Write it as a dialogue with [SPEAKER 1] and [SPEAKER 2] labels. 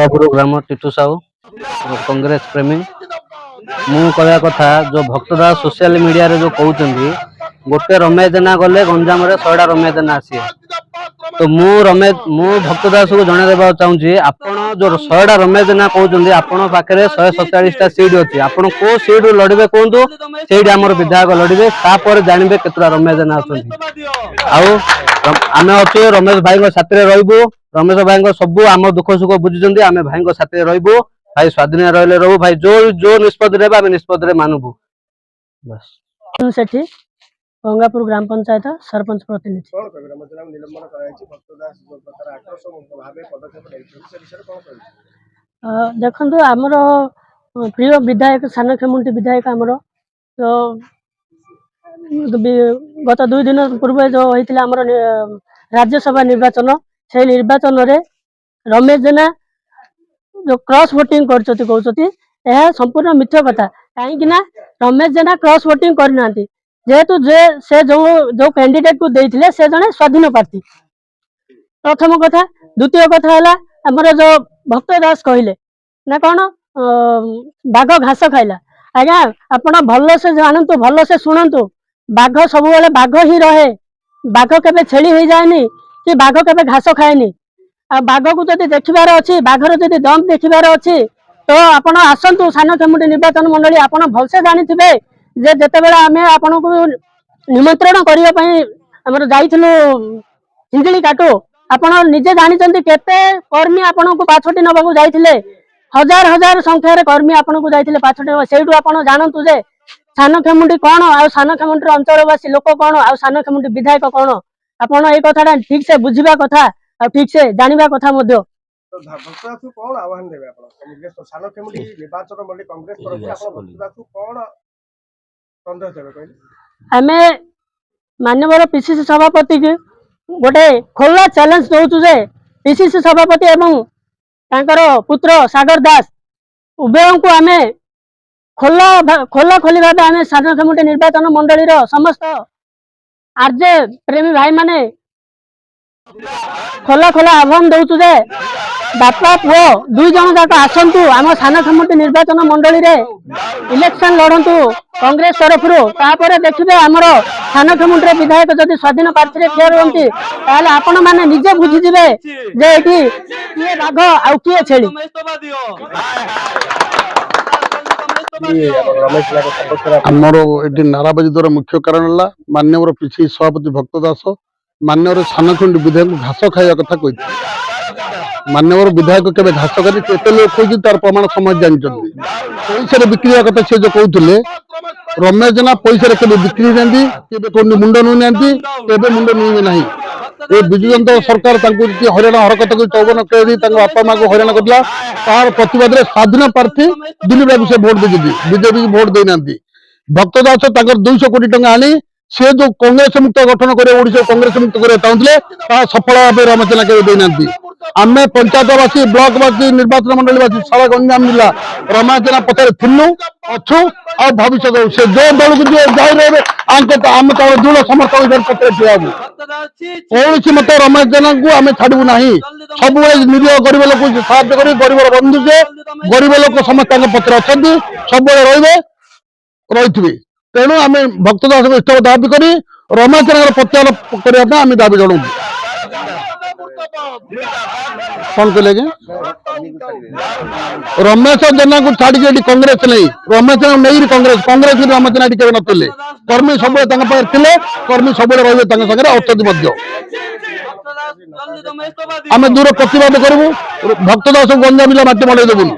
[SPEAKER 1] गंगापुर ग्राम टीटू साहू कांग्रेस प्रेमी मु कहया कथा जो भक्तदास सोशल मीडिया रे जो कहउचंदी गोटे रमेश जेना गले गंजाम रे 100टा रमेश जेना आसी तो मु भक्तदास को जणे देबा चाहूची आपण जो 100टा रमेश जेना कहउचंदी आपण पाखरे 147टा सीट अछि आपण को सीट लड़बे कोंतु सेठी हमर विधायक लड़बे तापर जानिबे केतरा रमेश जेना अछंती आउ आमे अछि रमेश भाई को साथरे रहबो रमेश भाई को सब आम दुख सुख बुझुचंदी आमे भाई को साथरे रहबो भाई स्वाधीन रहले रहू भाई जो निष्पत्ति रेबा आमे निष्पत्ति रे मानबो बस
[SPEAKER 2] सेठी गंगापुर ग्राम पंचायत सरपंच प्रतिनिधि देखो आमर प्रिय विधायक सानखेमुंडी विधायक आमर तो गत 2 दिन पूर्व जो होता आमर राज्यसभा निर्वाचन से निर्वाचन रे रमेश जेना जो क्रॉस वोटिंग कहते संपूर्ण मिथ्या कथा कहीं रमेश जेना क्रॉस वोटिंग करना जेहेतु से जो कैंडिडेट को देते से जने स्वाधीन प्रार्थी प्रथम कथा द्वितीय कथा है आमर जो भक्त दास कहले ना कौन बाघ घास खाइला आज्ञा आपण भल से जानतु भल से शुणु बाघ सब बाघ ही रहे बाघ केबे छेली हो जाएनी कि बाघ केबे घास खाएनी आ बाघ को जब देखबार अच्छी बाघर जब दम देखबार अच्छी तो आपण आसतु सानखेमुंडी निर्वाचन मंडली आपण भलसे जानी थे जे जेते बेला आमे आपण को निमंत्रण करने आमर जाइथिलु हिंजिली काटो आपण निजे जानिचंती केते कर्मी आपण को पाछोटी नबाकू जाइथिले हजार हजार संख्या रे कर्मी आपण को जाइथिले पाछोटी सेठू आपण जानतु जे सानखेमुंडी कोन आ सानखेमुंडी अंचलवासी लोक कोन आ सानखेमुंडी विधायक कोन आपण ए कथाटा ठीक से बुझिबा कथा आ ठीक से जानिबा कथा मध्य
[SPEAKER 3] भक्तदास कोन आह्वान देबे आपण कांग्रेस सानखेमुंडी निर्वाचन मंडली कांग्रेस तरफ आपण भक्तदास कोन संदेश देबे कहले
[SPEAKER 2] आमे माननीय पीसीसी सभापति के गोटे खोला चैलेंज दउछु जे पीसीसी सभापति एवं तांकर पुत्र सागर दास उभय को आमे खोला खोली भाव आमे सानखेमुंडी निर्वाचन मंडली रो समस्त आरजे प्रेमी भाई माने खोला खोला आह्वान दउछु जे बापा पुओ 2 जन जाक आसंतु आम सानखेमुंडी निर्वाचन मंडली रे इलेक्शन लड़तु कांग्रेस तरफ तापर देखिए आमर सानखेमुंडी रे विधायक जदि स्वाधीन प्रार्थी ठिया रुहंती ताले आपण माने निजे बुझिजिबे जे एठी किए बाघ आ किए छेली
[SPEAKER 4] आमर ये नाराबाजी द्वारा मुख्य कारण है माननीय पीछे सभापति भक्तदास माननीय सानखेमुंडी विधायक घास खाया कथा कही माननीय विधायक के घास कर लोग कही तार प्रमाण समझ जानते पैसा बिक्री कथा से जो कहते रमेश जेना पैसा के बिक्री ना मुंड नुई मुंड नुइबे ना ये विजु जनता सरकार हरियाणा हरकत को 54 बापा माँ को हरियाणा कर तार प्रतिवाद स्वाधीन प्रार्थी दिलीप बाबू से भोट देती बीजेपी भोट देना भक्तदास 200 कोटी टंका आनी से जो कांग्रेस मुक्त गठन कर कांग्रेस मुक्त करना चाहते सफल भाव रमेश जेना के देना आम पंचायतवासी ब्लॉकवासी निर्वाचन मंडलीवासी सारा गंजाम जिला रमेश जेना पचारे थिलु अच्छु और भविष्य से जो दल को जाए आम दृढ़ समर्थक पत्र ठिया कौन मत रमेश जेना को आम छाड़ू ना सब निरीह गरीब लोग साहय कर गरीब बंधु से गरीब लोग समस्त पत्र अच्छा सब रही तेणु आम भक्तदास को इस्तफा दाबी कर रमेश जेना प्रत्याहार करने दाबी जनाऊँ कौन कहले रमेश जेना को छाड़ी कांग्रेस नहीं रमेश जेना नहीं कांग्रेस रमेश जेना केवे नथिले कर्मी सब कर्मी सब रही अत्यंत आम दूर प्रतिवाद करूँ भक्तदास गंजाम जिला माटी मड़े देवुन।